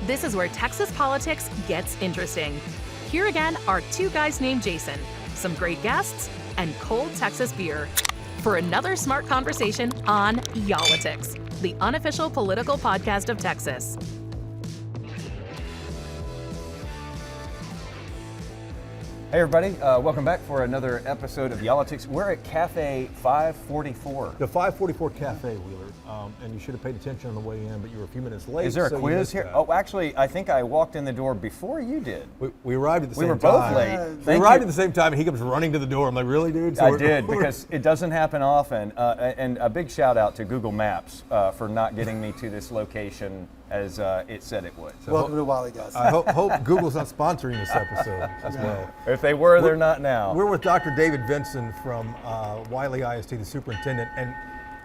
This is where Texas politics gets interesting. Here again are two guys named Jason, some great guests, and cold Texas beer for another smart conversation on Y'all-itics, the unofficial political podcast of Texas. Hey everybody, welcome back for another episode of Y'all-itics. We're at Cafe 544. The 544 Cafe, Wheeler, and you should have paid attention on the way in, but you were a few minutes late. Is there a so quiz here? That. Oh, actually, I think I walked in the door before you did. We arrived at the same time. We were both late. We arrived at the same time, and he comes running to the door. I'm like, really, dude? So I did, because it doesn't happen often. And a big shout out to Google Maps for not getting me to this location as it said it would. So welcome to Wiley, guys. I hope Google's not sponsoring this episode as well. If they were, they're not now. We're with Dr. David Vinson from Wiley ISD, the superintendent, and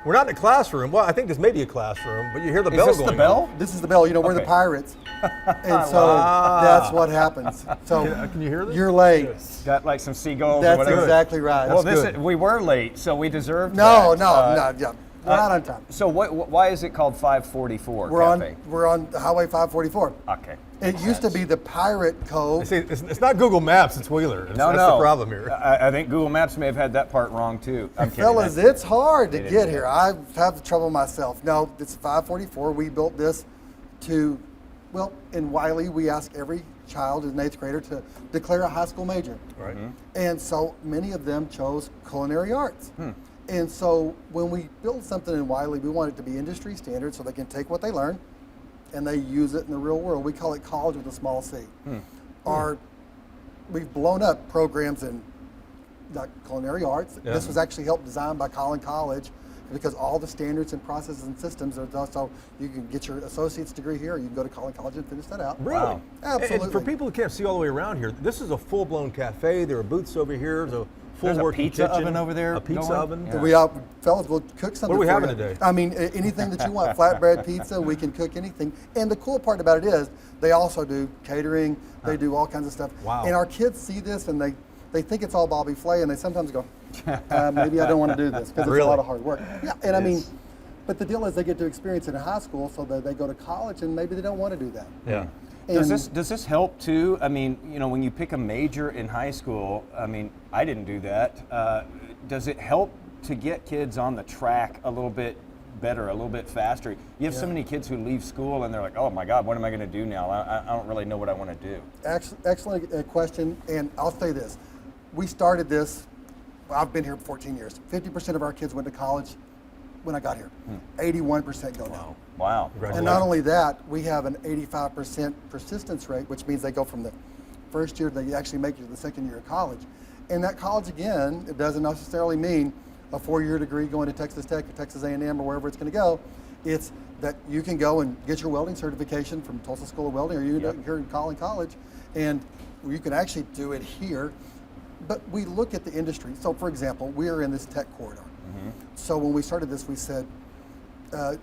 we're not in a classroom. Well, I think this may be a classroom, but you hear the bell going. Is this the bell? This is the bell. You know, we're the Pirates, and so that's what happens. So can you hear this? You're late. Got like some seagulls That's or whatever. exactly right. Well, we were late, so we deserved No, that. yeah. We're not on time. So why is it called 544 Cafe? We're on Highway 544. Okay. It used to be the Pirate Cove. See, it's not Google Maps, it's Wheeler. That's the problem here. I think Google Maps may have had that part wrong too. I'm kidding. Fellas, it's hard to get here. I have trouble myself. No, it's 544. We built this to, well, in Wiley, we ask every child in 8th grader to declare a high school major. Right. Mm-hmm. And so many of them chose culinary arts. And so when we build something in Wiley, we want it to be industry standard so they can take what they learn and they use it in the real world. We call it college with a small C. We've blown up programs in culinary arts. Yeah. This was actually helped designed by College because all the standards and processes and systems are done, so you can get your associate's degree here, or you can go to College and finish that out. Really? Wow. Absolutely. And for people who can't see all the way around here, this is a full-blown cafe. There are booths over here. There's a pizza kitchen, oven over there. A pizza oven. Yeah. Fellas, we'll cook something. What are we for having you. today? I mean, anything that you want. Flatbread pizza, we can cook anything. And the cool part about it is they also do catering. They do all kinds of stuff. Wow. And our kids see this and they think it's all Bobby Flay, and they sometimes go, maybe I don't want to do this because it's a lot of hard work. Yeah, and I mean, but the deal is they get to experience it in high school, so that they go to college and maybe they don't want to do that. Yeah. Does this help too? I mean, you know, when you pick a major in high school, I mean, I didn't do that. Does it help to get kids on the track a little bit better, a little bit faster? You have so many kids who leave school and they're like, oh my God, what am I going to do now? I don't really know what I want to do. Excellent question, and I'll say this. We started this, I've been here 14 years. 50% of our kids went to college when I got here. 81% go now. Wow. And not only that, we have an 85% persistence rate, which means they go from the first year, they actually make it to the second year of college. And that college, again, it doesn't necessarily mean a 4-year degree going to Texas Tech or Texas A&M or wherever it's going to go. It's that you can go and get your welding certification from Tulsa School of Welding, or you here in College, and you can actually do it here. But we look at the industry. So, for example, we're in this tech corridor. So when we started this, we said,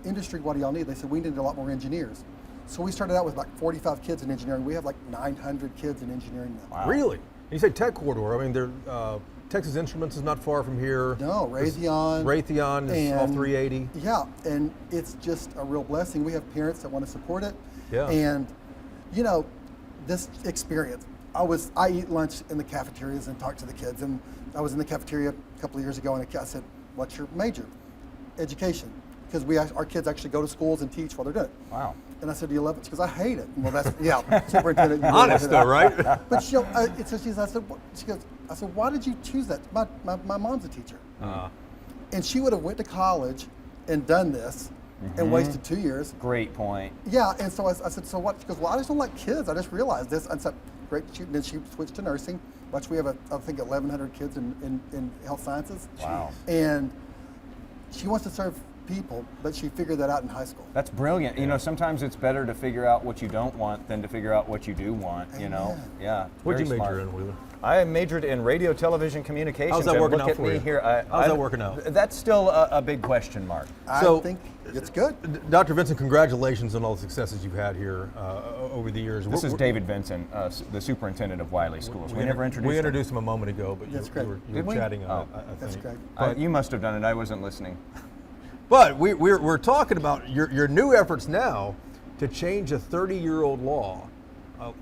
industry, what do y'all need? They said, we need a lot more engineers. So we started out with like 45 kids in engineering. We have like 900 kids in engineering now. Wow. Really? You say tech corridor. I mean, Texas Instruments is not far from here. No, Raytheon. Raytheon is off 380. Yeah, and it's just a real blessing. We have parents that want to support it. Yeah. And, you know, this experience, I eat lunch in the cafeterias and talk to the kids. And I was in the cafeteria a couple of years ago, and I said, what's your major? Education. Because our kids actually go to schools and teach while they're doing it. Wow. And I said, do you love it? She goes, I hate it. Well, that's, superintendent. Honest though, right? But she said, why did you choose that? My mom's a teacher. And she would have went to college and done this and wasted 2 years. Great point. Yeah, and so I said, so what? She goes, well, I just don't like kids. I just realized this. I said, great. Then she switched to nursing, which we have, I think, 1,100 kids in health sciences. Wow. And she wants to serve people, but she figured that out in high school. That's brilliant. You know, sometimes it's better to figure out what you don't want than to figure out what you do want, you know? Yeah. What'd you very major smart. in, Wheeler? I majored in radio, television, communications. How's that and working look out at for me you? here. How's that working out? That's still a big question mark. I So- think it's good. Dr. Vinson, congratulations on all the successes you've had here over the years. This is David Vinson, the superintendent of Wiley Schools. We never introduced him. We introduced him a moment ago, but That's great. you were chatting on Oh. it, I think. That's great. But, you must have done it. I wasn't listening. but we're talking about your new efforts now to change a 30-year-old law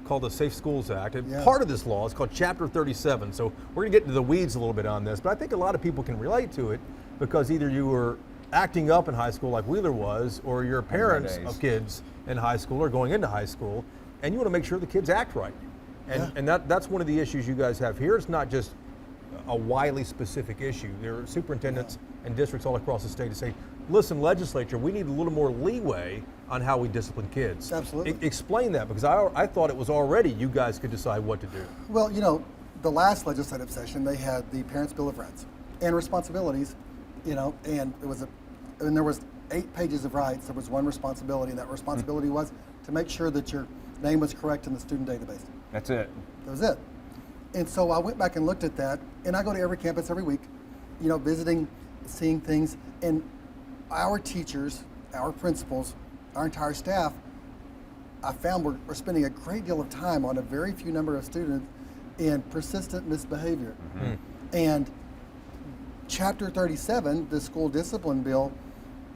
called the Safe Schools Act. And Yeah. part of this law is called Chapter 37. So we're going to get into the weeds a little bit on this, but I think a lot of people can relate to it because either you were acting up in high school like Wheeler was, or you're parents days. of kids in high school or going into high school, and you want to make sure the kids act right. And that's one of the issues you guys have here. It's not just a Wiley specific issue. There are superintendents and districts all across the state to say, listen, legislature, we need a little more leeway on how we discipline kids. Absolutely. Explain that, because I thought it was already you guys could decide what to do. Well, you know, the last legislative session, they had the Parents' Bill of Rights and responsibilities, you know, and there was 8 pages of rights. There was one responsibility, and that responsibility was to make sure that your name was correct in the student database. That's it. That was it. And so I went back and looked at that, and I go to every campus every week, you know, visiting, seeing things, and our teachers, our principals, our entire staff, I found we're spending a great deal of time on a very few number of students in persistent misbehavior. And Chapter 37, the school discipline bill,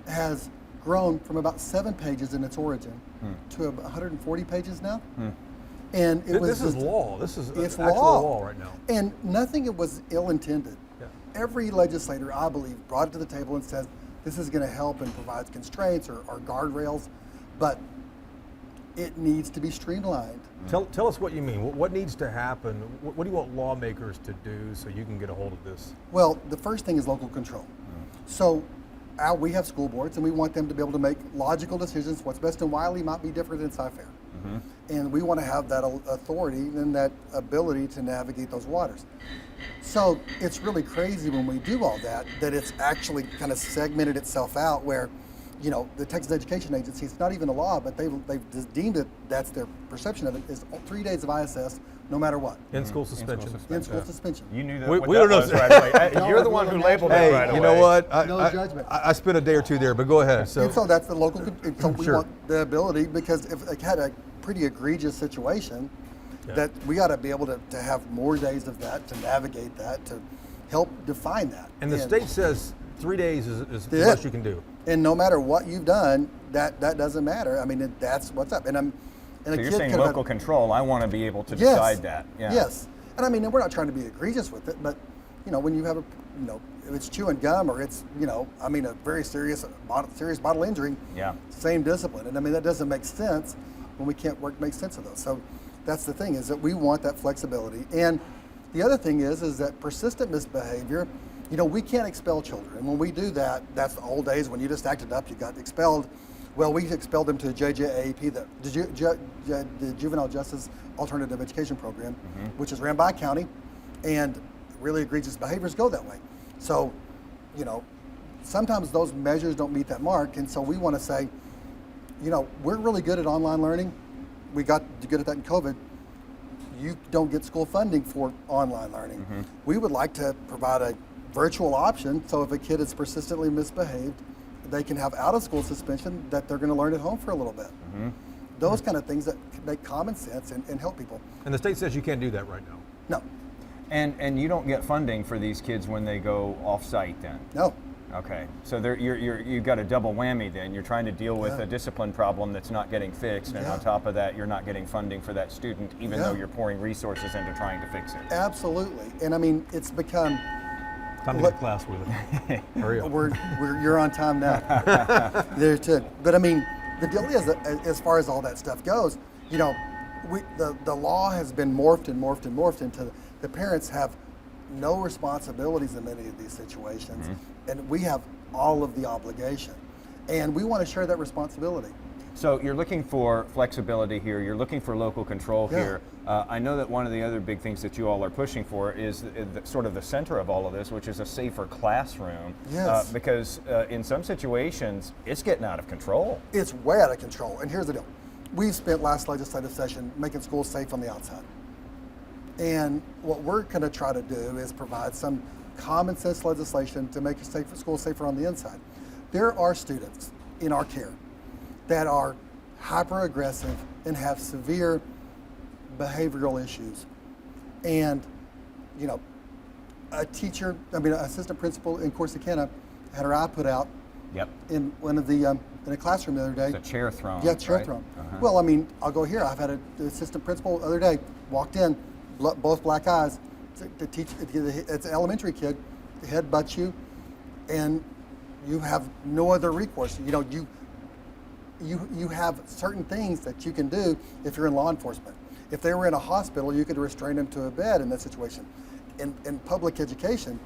has grown from about 7 pages in its origin to about 140 pages now. And This is law. This is it's actual law right now. And nothing was ill-intended. Yeah. Every legislator, I believe, brought it to the table and said, this is going to help and provides constraints or guardrails, but it needs to be streamlined. Tell us what you mean. What needs to happen? What do you want lawmakers to do so you can get a hold of this? Well, the first thing is local control. So we have school boards, and we want them to be able to make logical decisions. What's best in Wiley might be different than Cy-Fair. And we want to have that authority and that ability to navigate those waters. So it's really crazy when we do all that it's actually kind of segmented itself out where, you know, the Texas Education Agency, it's not even a law, but they've just deemed it, that's their perception of it, is 3 days of ISS no matter what. In-school suspension. In-school suspension. You knew that. We what don't that know. was right away. You're the one who labeled Hey, it right away. you know what? No judgment. I spent a day or two there, but go ahead. And so that's the local, and so we Sure. want the ability, because if it had a pretty egregious situation, that we got to be able to have more days of that, to navigate that, to help define that. And the state says 3 days is the Yeah. best you can do. And no matter what you've done, that doesn't matter. I mean, that's what's up. And So you're saying local control. I want to be able to Yes. decide that. Yeah. Yes. And I mean, we're not trying to be egregious with it, but, you know, when you have you know, if it's chewing gum or it's, you know, I mean, a very serious bodily injury, Yeah. same discipline. And I mean, that doesn't make sense when we can't make sense of those. So that's the thing, is that we want that flexibility. And the other thing is that persistent misbehavior, you know, we can't expel children. And when we do that, that's the old days when you just acted up, you got expelled. Well, we expelled them to JJAP, the Juvenile Justice Alternative Education Program, which is ran by a county, and really egregious behaviors go that way. So, you know, sometimes those measures don't meet that mark, and so we want to say, you know, we're really good at online learning. We got good at that in COVID. You don't get school funding for online learning. We would like to provide a virtual option, so if a kid is persistently misbehaved, they can have out-of-school suspension that they're going to learn at home for a little bit. Those kind of things that make common sense and help people. And the state says you can't do that right now. No, And you don't get funding for these kids when they go off-site then? no. Okay, so you've got a double whammy then. You're trying to deal with Yeah. a discipline problem that's not getting fixed, and Yeah. on top of that, you're not getting funding for that student, even Yeah. though you're pouring resources into trying to fix it. Absolutely. And I mean, it's become, Time to Look- get class with it. Hurry up. you're on time now. There too. But I mean, the deal is that as far as all that stuff goes, you know, the law has been morphed into the parents have no responsibilities in many of these situations, and we have all of the obligation, and we want to share that responsibility. So you're looking for flexibility here, you're looking for local control Yeah. here. I know that one of the other big things that you all are pushing for is sort of the center of all of this, which is a safer classroom. Yes. Because in some situations, it's getting out of control. It's way out of control, and here's the deal. We spent last legislative session making schools safe on the outside. And what we're going to try to do is provide some common sense legislation to make schools safer on the inside. There are students in our care that are hyper aggressive and have severe behavioral issues. And, you know, an assistant principal in Corsicana had her eye put out Yep. in one of the in a classroom the other day. It's a chair thrown. Yeah, chair right? thrown. Uh-huh. Well, I mean, I'll go here. I've had an assistant principal the other day, walked in, both black eyes, to teach, it's an elementary kid, headbutts you, and you have no other recourse. You know, you have certain things that you can do if you're in law enforcement. If they were in a hospital, you could restrain them to a bed in that situation. In public education,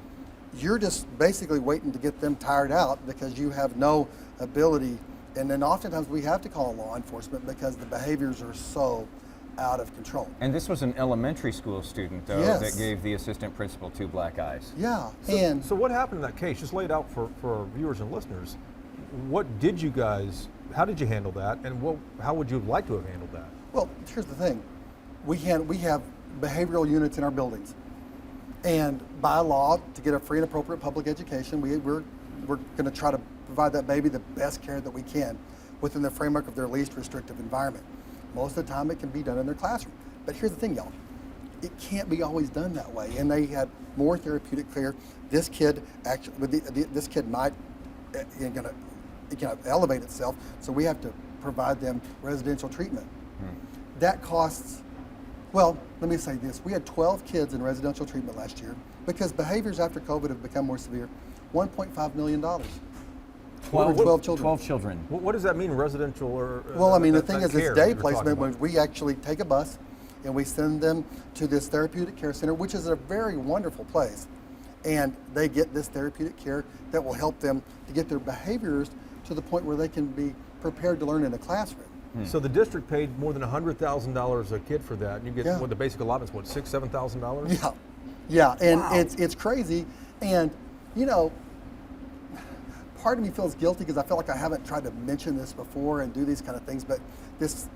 you're just basically waiting to get them tired out because you have no ability. And then oftentimes we have to call law enforcement because the behaviors are so out of control. And this was an elementary school student, though, Yes. that gave the assistant principal 2 black eyes. Yeah, So what happened in that case? Just lay it out for our viewers and listeners. How did you handle that, and how would you have liked to have handled that? well, here's the thing. We have behavioral units in our buildings. And by law, to get a free and appropriate public education, we're going to try to provide that baby the best care that we can within the framework of their least restrictive environment. Most of the time it can be done in their classroom. But here's the thing, y'all. It can't be always done that way. And they had more therapeutic care. This kid this kid might elevate itself, so we have to provide them residential treatment. That costs, well, let me say this. We had 12 kids in residential treatment last year because behaviors after COVID have become more severe. $1.5 million. 12 children. 12 children. What does that mean, residential or? Well, I mean, the thing that is, it's care day that you're talking placement when about? we actually take a bus and we send them to this therapeutic care center, which is a very wonderful place. And they get this therapeutic care that will help them to get their behaviors to the point where they can be prepared to learn in a classroom. So the district paid more than $100,000 a kid for that, and you get Yeah. what the basic allotment's what, $6,000, $7,000? Yeah, and Wow. it's crazy. And, you know, part of me feels guilty because I feel like I haven't tried to mention this before and do these kind of things, but this,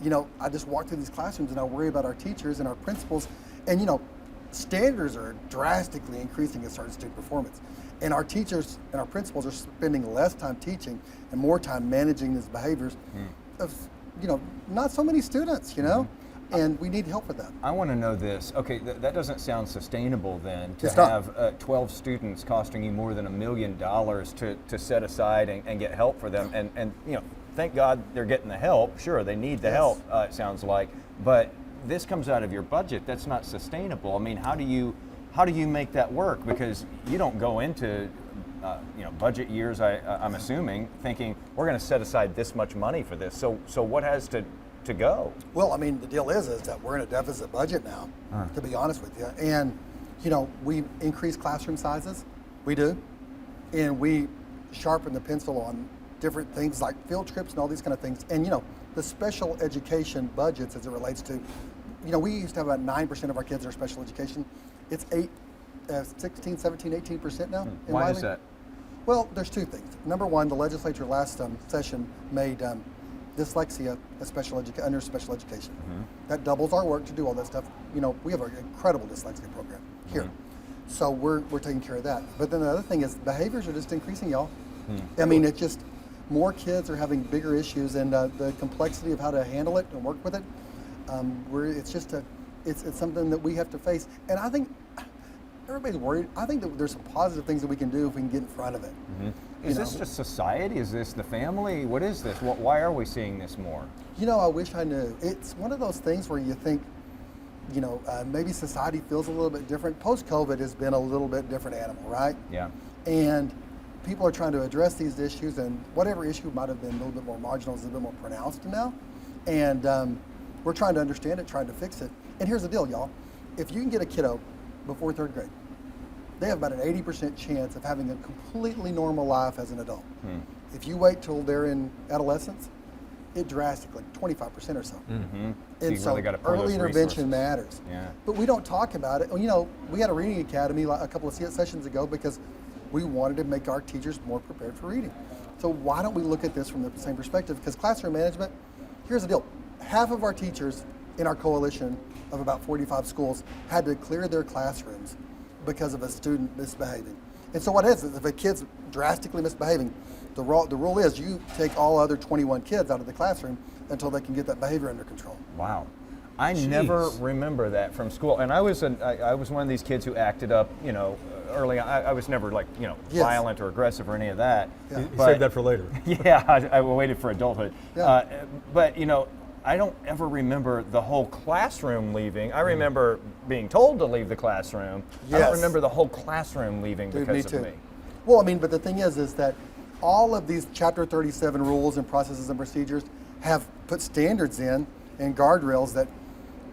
you know, I just walk through these classrooms and I worry about our teachers and our principals, and, you know, standards are drastically increasing in certain student performance. And our teachers and our principals are spending less time teaching and more time managing these behaviors of, you know, not so many students, you know, and we need help with that. I want to know this. Okay, that doesn't sound sustainable then, to It's not. have 12 students costing you more than $1 million to set aside and get help for them. And you know, thank God they're getting the help. Sure, they need the Yes. help, it sounds like. But this comes out of your budget. That's not sustainable. I mean, how do you make that work? Because you don't go into you know, budget years, I'm assuming, thinking we're going to set aside this much money for this. So what has to go? Well, I mean, the deal is that we're in a deficit budget now, to be honest with you. And, you know, we increase classroom sizes, we do, and we sharpen the pencil on different things like field trips and all these kind of things. And, you know, the special education budgets as it relates to, you know, we used to have about 9% of our kids are special education. It's 16, 17, 18% now. in Why Wiley. is that? Well, there's two things. Number one, the legislature last session made dyslexia under special education. That doubles our work to do all that stuff. You know, we have an incredible dyslexia program here. So we're taking care of that. But then the other thing is behaviors are just increasing, y'all. I mean, it's just more kids are having bigger issues, and the complexity of how to handle it and work with it, it's something that we have to face. And I think everybody's worried. I think that there's some positive things that we can do if we can get in front of it. Is this just society? Is this the family? What is this? Why are we seeing this more? You know, I wish I knew. It's one of those things where you think, you know, maybe society feels a little bit different. Post-COVID has been a little bit different animal, right? Yeah. And people are trying to address these issues, and whatever issue might have been a little bit more marginal is a bit more pronounced now. And we're trying to understand it, trying to fix it. And here's the deal, y'all. If you can get a kiddo before 3rd grade, they have about an 80% chance of having a completely normal life as an adult. If you wait till they're in adolescence, it drastically, 25% or so. So And you so really got to pour early those intervention resources. matters. Yeah. But we don't talk about it. You know, we had a reading academy a couple of sessions ago because we wanted to make our teachers more prepared for reading. So why don't we look at this from the same perspective? Because classroom management, here's the deal. Half of our teachers in our coalition of about 45 schools had to clear their classrooms because of a student misbehaving. And so what is if a kid's drastically misbehaving, the rule is you take all other 21 kids out of the classroom until they can get that behavior under control. Wow. I never remember that from school. And I was one of these kids who acted up, you know, early on. I was never like, Yes. violent or aggressive or any of that. Yeah. You But- saved that for later. Yeah, I waited for adulthood. Yeah. But I don't ever remember the whole classroom leaving. I remember being told to leave the classroom. I Yes. don't remember the whole classroom leaving Dude, because me of too. me. Well, I mean, but the thing is that all of these Chapter 37 rules and processes and procedures have put standards in and guardrails that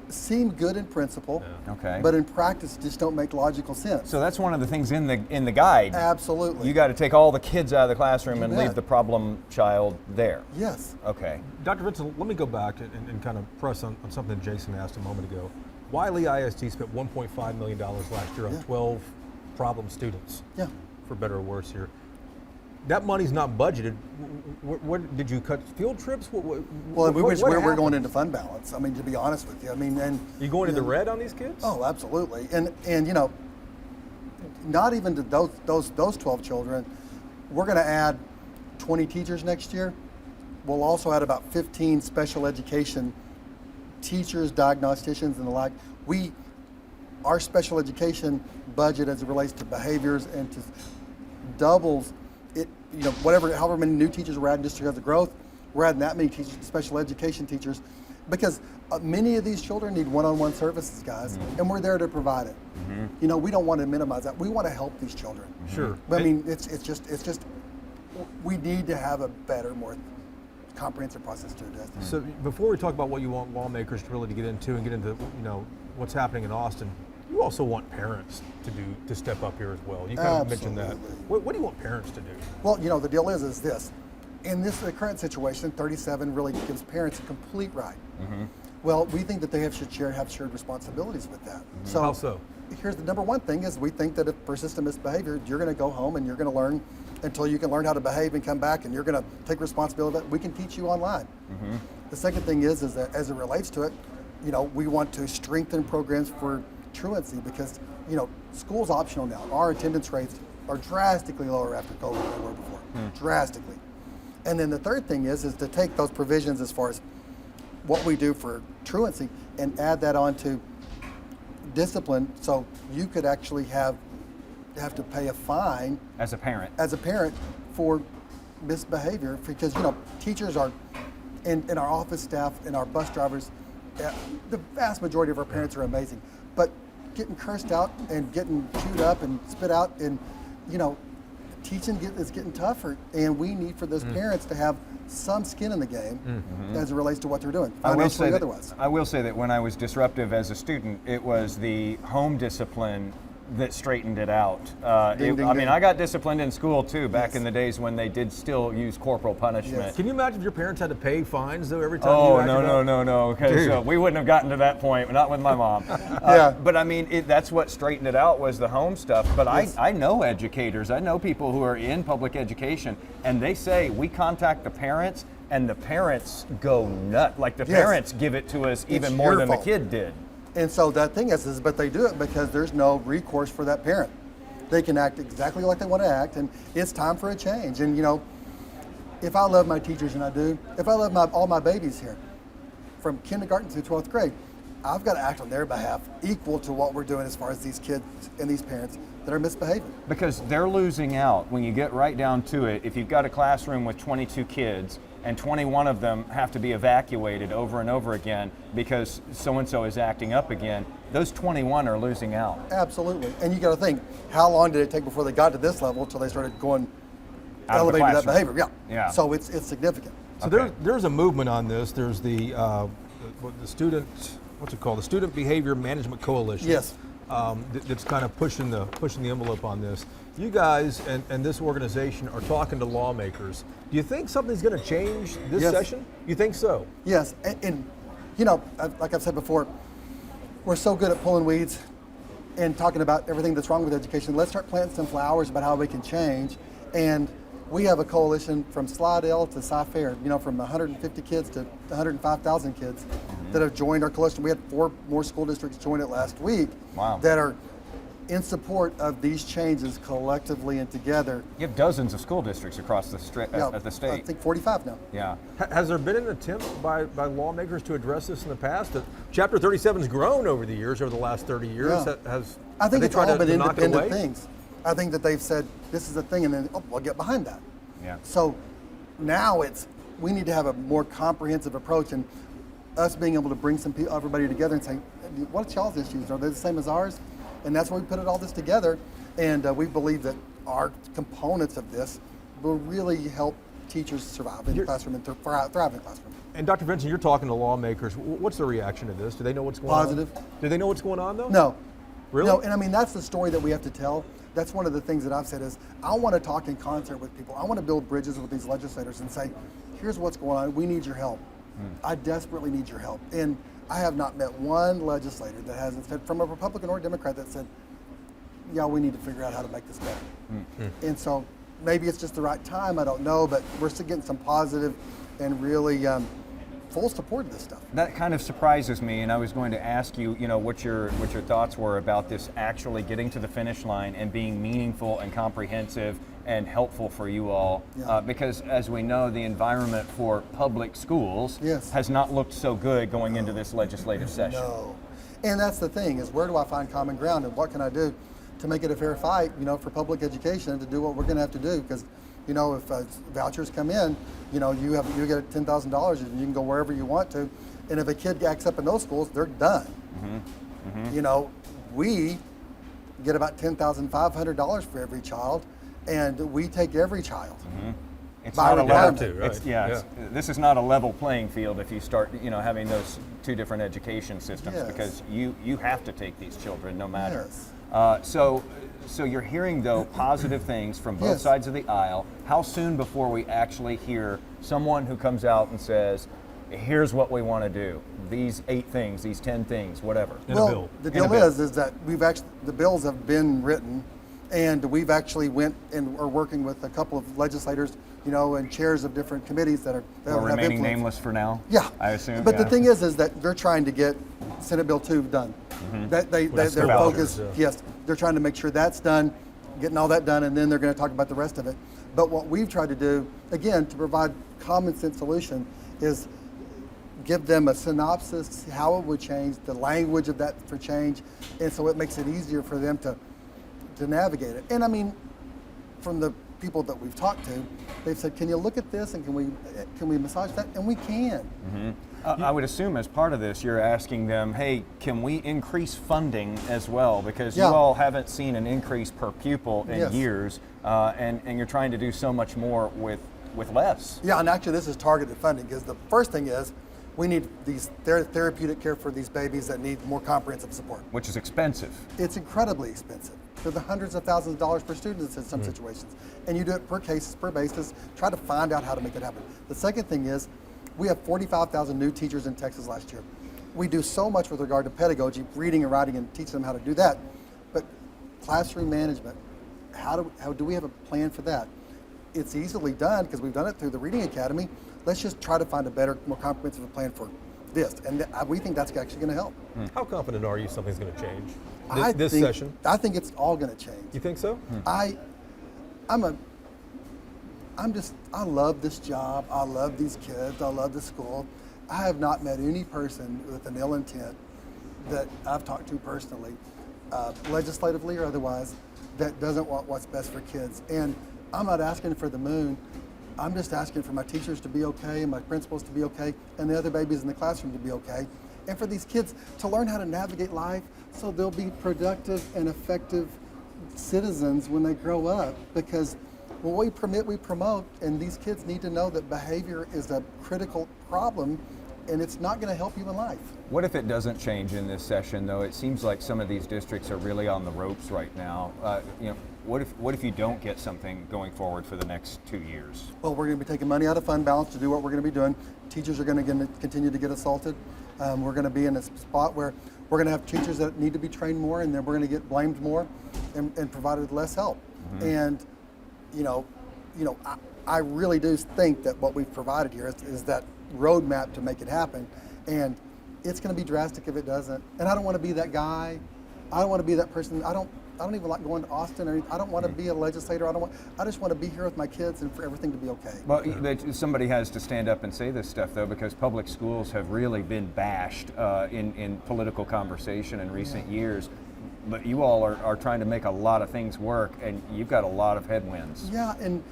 seem good in principle, Okay. but in practice just don't make logical sense. So that's one of the things in the guide. Absolutely. You got to take all the kids out of the classroom You and bet. leave the problem child there. Yes. Okay. Dr. Vincent, let me go back and kind of press on something Jason asked a moment ago. Wiley ISD spent $1.5 million last year on Yeah. 12 problem students, Yeah. for better or worse here. That money's not budgeted. What did you cut field trips? Well, what we're going happened? into fund balance. I mean, to be honest with you, I mean, and You going into the red on these kids? Oh, absolutely. And not even to those 12 children. We're going to add 20 teachers next year. We'll also add about 15 special education teachers, diagnosticians, and the like. Our special education budget as it relates to behaviors and to doubles it, however many new teachers we're adding just because of growth, we're adding that many teachers, special education teachers, because many of these children need one-on-one services, guys, and we're there to provide it. We don't want to minimize that. We want to help these children. Sure. But I mean, it's just we need to have a better, more comprehensive process to address this. So before we talk about what you want lawmakers to really get into and get into what's happening in Austin, you also want parents to step up here as well. You kind of mentioned that. Absolutely. What do you want parents to do? Well, the deal is this. In the current situation, 37 really gives parents a complete right. Well, we think that they should have shared responsibilities with that. So, How so? Here's the number one thing is we think that if persistent misbehavior, you're going to go home and you're going to learn until you can learn how to behave and come back, and you're going to take responsibility. We can teach you online. The second thing is that as it relates to it, we want to strengthen programs for truancy because, school's optional now. Our attendance rates are drastically lower after COVID than they were before, drastically. And then the third thing is to take those provisions as far as what we do for truancy and add that on to discipline, so you could actually have to pay a fine As a parent. for misbehavior, because teachers are and our office staff and our bus drivers, the vast majority of our parents are amazing, but getting cursed out and getting chewed up and spit out, and teaching is getting tougher, and we need for those parents to have some skin in the game as it relates to what they're doing, financially otherwise. I will say that when I was disruptive as a student, it was the home discipline that straightened it out. Ding, ding, I mean, ding. I got disciplined in school too, back Yes. in the days when they did still use corporal punishment. Yes. Can you imagine if your parents had to pay fines though every time Oh, you acted up? no. Okay, so we wouldn't have gotten to that point, not with my mom. Yeah. But I mean, that's what straightened it out was the home stuff. But Yes. I know educators, I know people who are in public education, and they say we contact the parents, and the parents go nuts. Like the Yes. parents give it to us even It's more your than the fault. kid did. And so that thing is, but they do it because there's no recourse for that parent. They can act exactly like they want to act, and it's time for a change. And if I love my teachers, and I do, if I love all my babies here, from kindergarten through 12th grade, I've got to act on their behalf equal to what we're doing as far as these kids and these parents that are misbehaving. Because they're losing out when you get right down to it. If you've got a classroom with 22 kids and 21 of them have to be evacuated over and over again because so-and-so is acting up again, those 21 are losing out. Absolutely. And you got to think, how long did it take before they got to this level until they started going, Out of the elevating that classroom. behavior? Yeah. So it's significant. So Okay. there's a movement on this. There's the student, what's it called? The Student Behavior Management Coalition. Yes. That's kind of pushing the envelope on this. You guys and this organization are talking to lawmakers. Do you think something's going to change this Yes. session? You think so? Yes, and like I've said before, we're so good at pulling weeds and talking about everything that's wrong with education. Let's start planting some flowers about how we can change. And we have a coalition from Slidell to Cy-Fair, from 150 kids to 105,000 kids that have joined our coalition. We had 4 more school districts join it last week. Wow. That are in support of these changes collectively and together. You have dozens of school districts across the Yeah, at the I state. think 45 now. Yeah. Has there been an attempt by lawmakers to address this in the past? Chapter 37's grown over the years, over the last 30 years. Yeah. Have I think they it's tried all to been knock it independent away? things. I think that they've said, this is a thing, and then, we'll get behind that. Yeah. So now we need to have a more comprehensive approach, and us being able to bring everybody together and say, what's y'all's issues? Are they the same as ours? And that's why we put all this together, and we believe that our components of this will really help teachers survive in the classroom and thrive in the classroom. And Dr. Vincent, you're talking to lawmakers. What's their reaction to this? Do they know what's going Positive. on? Do they know what's going on, though? No. Really? No, and I mean, that's the story that we have to tell. That's one of the things that I've said is, I want to talk in concert with people. I want to build bridges with these legislators and say, here's what's going on. We need your help. I desperately need your help. And I have not met one legislator that hasn't said, from a Republican or Democrat, that said, yeah, we need to figure out how to make this better. And so maybe it's just the right time, I don't know, but we're still getting some positive and really full support of this stuff. That kind of surprises me, and I was going to ask you, what your thoughts were about this actually getting to the finish line and being meaningful and comprehensive and helpful for you all. Yeah. Because as we know, the environment for public schools Yes. has not looked so good going into this legislative session. No. And that's the thing, is where do I find common ground, and what can I do to make it a fair fight, for public education, to do what we're going to have to do? Because, if vouchers come in, you get $10,000 and you can go wherever you want to. And if a kid acts up in those schools, they're done. We get about $10,500 for every child, and we take every child. It's By not a requirement. level. Right. This is not a level playing field if you start, having those two different education systems, Yes. because you have to take these children no matter. Yes. So you're hearing, though, positive things from both Yes. sides of the aisle. How soon before we actually hear someone who comes out and says, here's what we want to do, these 8 things, these 10 things, whatever? In a bill. The In a deal bill. is that the bills have been written, and we've actually went and are working with a couple of legislators, and chairs of different committees that We're have remaining influence. nameless for now? Yeah, I assume. But yeah. the thing is that they're trying to get Senate Bill 2 done. That their the focus, vouchers, yes, they're trying to make sure that's done, getting all that done, and then they're going to talk about the rest of it. But what we've tried to do, again, to provide common sense solution, is give them a synopsis, how it would change, the language of that for change, and so it makes it easier for them to navigate it. And I mean, from the people that we've talked to, they've said, can you look at this and can we massage that? And we can. I would assume as part of this, you're asking them, hey, can we increase funding as well? Because Yeah. you all haven't seen an increase per pupil in Yes. years, and you're trying to do so much more with less. Yeah, and actually this is targeted funding, because the first thing is we need these therapeutic care for these babies that need more comprehensive support. Which is expensive. It's incredibly expensive. They're the hundreds of thousands of dollars per student in some situations. And you do it per case, per basis, try to find out how to make it happen. The second thing is, we have 45,000 new teachers in Texas last year. We do so much with regard to pedagogy, reading and writing, and teach them how to do that. But classroom management, how do we have a plan for that? It's easily done because we've done it through the Reading Academy. Let's just try to find a better, more comprehensive plan for this. And we think that's actually going to help. How confident are you something's going to change I this think- session? I think it's all going to change. You think so? I love this job. I love these kids. I love the school. I have not met any person with an ill intent that I've talked to personally, legislatively or otherwise, that doesn't want what's best for kids. And I'm not asking for the moon. I'm just asking for my teachers to be okay, and my principals to be okay, and the other babies in the classroom to be okay. And for these kids to learn how to navigate life so they'll be productive and effective citizens when they grow up. Because when we permit, we promote, and these kids need to know that behavior is a critical problem, and it's not going to help you in life. What if it doesn't change in this session, though? It seems like some of these districts are really on the ropes right now. What if you don't get something going forward for the next 2 years? Well, we're going to be taking money out of fund balance to do what we're going to be doing. Teachers are going to continue to get assaulted. We're going to be in a spot where we're going to have teachers that need to be trained more, and then we're going to get blamed more and provided less help. And I really do think that what we've provided here is that roadmap to make it happen. And it's going to be drastic if it doesn't. And I don't want to be that guy. I don't want to be that person. I don't even like going to Austin. Or I don't want to be a legislator. I just want to be here with my kids and for everything to be okay. Well, somebody has to stand up and say this stuff, though, because public schools have really been bashed in political conversation in recent years. but you all are trying to make a lot of things work, and you've got a lot of headwinds. Yeah, and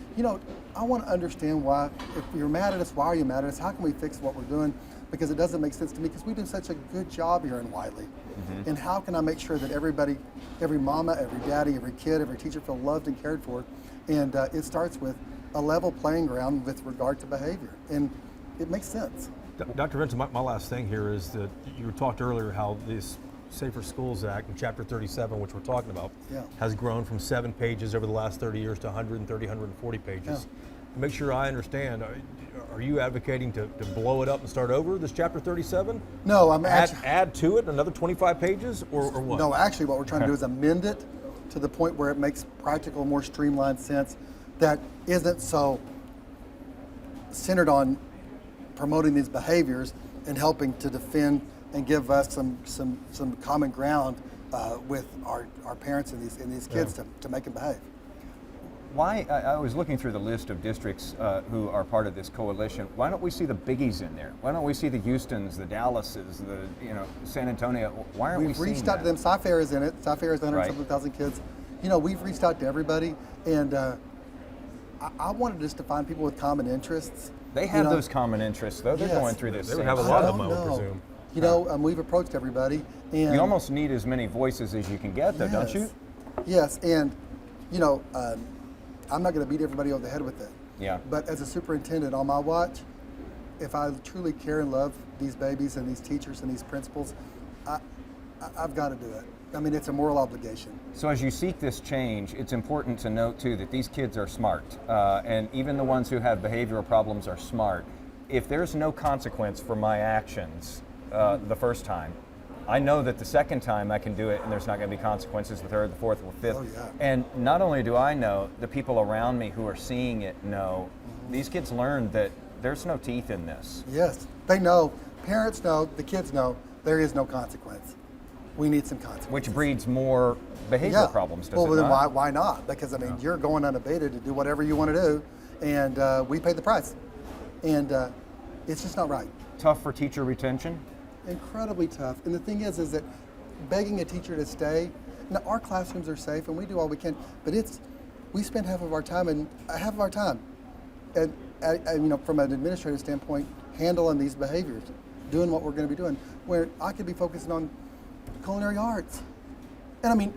I want to understand why. If you're mad at us, why are you mad at us? How can we fix what we're doing? Because it doesn't make sense to me, because we do such a good job here in Wiley. And how can I make sure that everybody, every mama, every daddy, every kid, every teacher feel loved and cared for? And it starts with a level playing ground with regard to behavior. And it makes sense. Dr. Vincent, my last thing here is that you talked earlier how this Safer Schools Act in Chapter 37, which we're talking about, has grown from 7 pages over the last 30 years to 130, 140 pages. Yeah. Make sure I understand, are you advocating to blow it up and start over, this Chapter 37? No, I'm add to it another 25 pages, or what? No, actually what we're trying to do is amend it to the point where it makes practical, more streamlined sense that isn't so centered on promoting these behaviors and helping to defend and give us some common ground with our parents and these kids to make them behave. Why, I was looking through the list of districts who are part of this coalition. Why don't we see the biggies in there? Why don't we see the Houstons, the Dallases, the San Antonio? Why aren't we We've seeing reached out to them. Sci-Fair is in it. Sci-Fair is 100,000 kids. We've reached out to everybody, and I wanted just to find people with common interests. They have those common interests, though. They're going through this. They would have a lot of them, I would presume. We've approached everybody. And you almost need as many voices as you can get, though, don't you? Yes, and I'm not going to beat everybody over the head with it. Yeah. But as a superintendent on my watch, if I truly care and love these babies and these teachers and these principals, I've got to do it. I mean, it's a moral obligation. So as you seek this change, it's important to note, too, that these kids are smart. And even the ones who have behavioral problems are smart. If there's no consequence for my actions the first time, I know that the second time I can do it and there's not going to be consequences, the third, the fourth, or the fifth. Oh, yeah. And not only do I know, the people around me who are seeing it know. These kids learn that there's no teeth in this. Yes, they know. Parents know. The kids know. There is no consequence. We need some consequences. Which breeds more behavioral problems, does it then not? why not? Because, you're going unabated to do whatever you want to do, and we pay the price. And it's just not right. Tough for teacher retention? Incredibly tough. And the thing is that begging a teacher to stay, now our classrooms are safe and we do all we can, but we spend half of our time and from an administrative standpoint, handling these behaviors, doing what we're going to be doing, where I could be focusing on culinary arts. And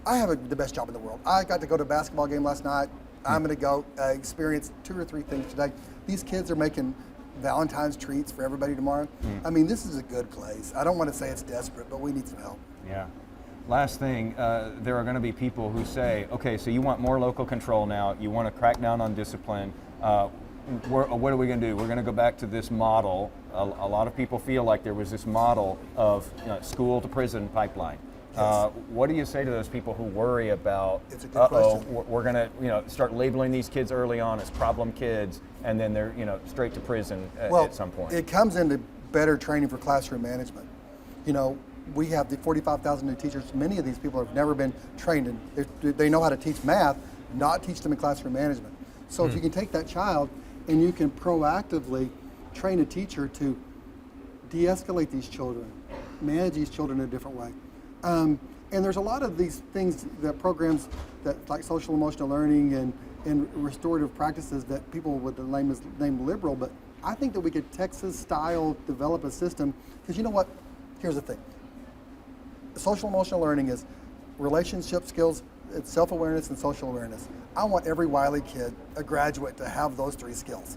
I have the best job in the world. I got to go to a basketball game last night. I'm going to go experience 2 or 3 things today. These kids are making Valentine's treats for everybody tomorrow. This is a good place. I don't want to say it's desperate, but we need some help. Yeah. Last thing, there are going to be people who say, okay, so you want more local control now, you want to crack down on discipline. What are we going to do? We're going to go back to this model. A lot of people feel like there was this model of school to prison pipeline. Yes. What do you say to those people who worry about, It's a good question. we're going to start labeling these kids early on as problem kids, and then they're straight to prison at some point? It comes into better training for classroom management. We have the 45,000 new teachers. Many of these people have never been trained, and they know how to teach math, not teach them in classroom management. So if you can take that child and you can proactively train a teacher to de-escalate these children, manage these children in a different way. And there's a lot of these things, that programs that like social emotional learning and restorative practices that people would name liberal, but I think that we could Texas style develop a system, because you know what? Here's the thing. Social emotional learning is relationship skills, it's self-awareness and social awareness. I want every Wiley kid, a graduate, to have those 3 skills.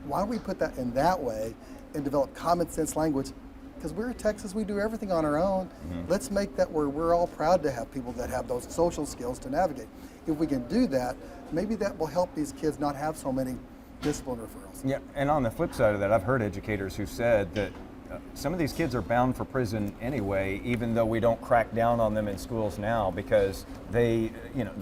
Why don't we put that in that way and develop common sense language? Because we're in Texas, we do everything on our own. Let's make that where we're all proud to have people that have those social skills to navigate. If we can do that, maybe that will help these kids not have so many discipline referrals. Yeah, and on the flip side of that, I've heard educators who said that some of these kids are bound for prison anyway, even though we don't crack down on them in schools now, because they're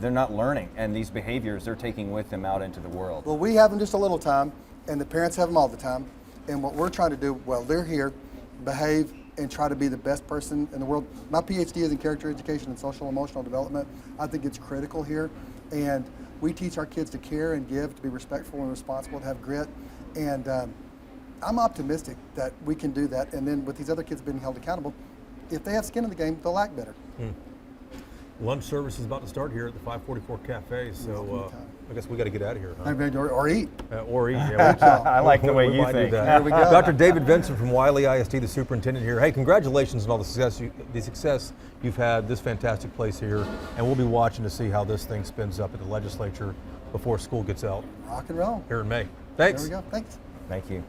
not learning, and these behaviors they're taking with them out into the world. Well, we have them just a little time, and the parents have them all the time. And what we're trying to do, they're here, behave, and try to be the best person in the world. My PhD is in character education and social emotional development. I think it's critical here. And we teach our kids to care and give, to be respectful and responsible, to have grit. And I'm optimistic that we can do that. And then with these other kids being held accountable, if they have skin in the game, they'll act better. Lunch service is about to start here at the 544 Cafe, so I guess we got to get out of here. Huh? Or eat. Or eat. Yeah, I like the way we you might do think. that. There we go. Dr. David Vincent from Wiley ISD, the superintendent here. Hey, congratulations on all the success you've had, this fantastic place here, and we'll be watching to see how this thing spins up at the legislature before school gets out Rock and roll. here in May. Thanks. There we go. Thanks. Thank you.